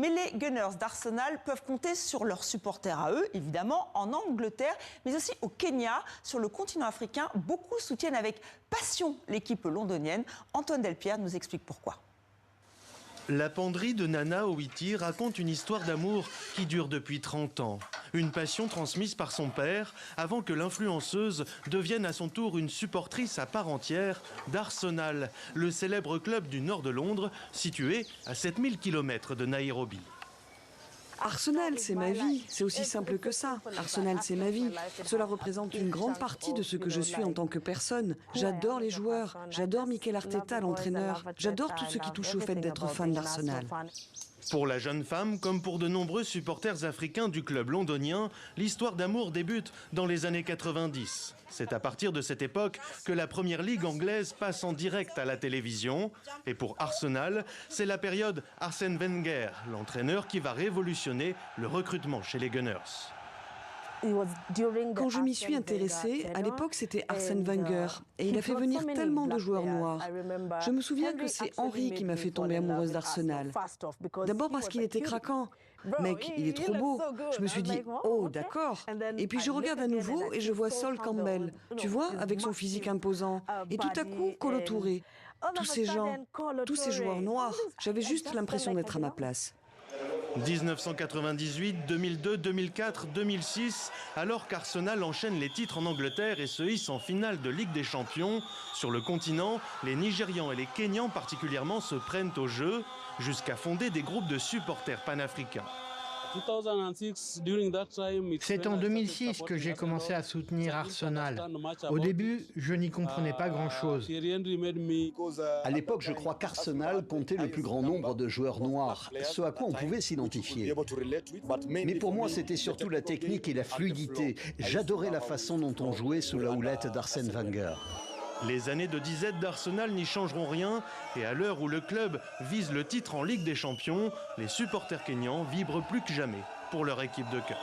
Mais les Gunners d'Arsenal peuvent compter sur leurs supporters à eux, évidemment, en Angleterre, mais aussi au Kenya, sur le continent africain. Beaucoup soutiennent avec passion l'équipe londonienne. Antoine Delpierre nous explique pourquoi. La penderie de Nana Owiti raconte une histoire d'amour qui dure depuis 30 ans. Une passion transmise par son père avant que l'influenceuse devienne à son tour une supportrice à part entière d'Arsenal, le célèbre club du nord de Londres, situé à 7000 km de Nairobi. Arsenal, c'est ma vie, c'est aussi simple que ça. Arsenal, c'est ma vie. Cela représente une grande partie de ce que je suis en tant que personne. J'adore les joueurs, j'adore Mikel Arteta, l'entraîneur. J'adore tout ce qui touche au fait d'être fan d'Arsenal. Pour la jeune femme, comme pour de nombreux supporters africains du club londonien, l'histoire d'amour débute dans les années 90. C'est à partir de cette époque que la première ligue anglaise passe en direct à la télévision. Et pour Arsenal, c'est la période Arsène Wenger, l'entraîneur qui va révolutionner le recrutement chez les Gunners. Quand je m'y suis intéressée, à l'époque c'était Arsène Wenger et il a fait venir tellement de joueurs noirs. Je me souviens que c'est Henry qui m'a fait tomber amoureuse d'Arsenal. D'abord parce qu'il était craquant. Mec, il est trop beau. Je me suis dit, oh d'accord. Et puis je regarde à nouveau et je vois Sol Campbell, tu vois, avec son physique imposant. Et tout à coup, Kolo Touré. Tous ces gens, tous ces joueurs noirs, j'avais juste l'impression d'être à ma place. 1998, 2002, 2004, 2006, alors qu'Arsenal enchaîne les titres en Angleterre et se hisse en finale de Ligue des Champions, sur le continent, les Nigérians et les Kenyans particulièrement se prennent au jeu, jusqu'à fonder des groupes de supporters panafricains. C'est en 2006 que j'ai commencé à soutenir Arsenal. Au début, je n'y comprenais pas grand-chose. À l'époque, je crois qu'Arsenal comptait le plus grand nombre de joueurs noirs, ce à quoi on pouvait s'identifier. Mais pour moi, c'était surtout la technique et la fluidité. J'adorais la façon dont on jouait sous la houlette d'Arsène Wenger. Les années de disette d'Arsenal n'y changeront rien et à l'heure où le club vise le titre en Ligue des Champions, les supporters kenyans vibrent plus que jamais pour leur équipe de cœur.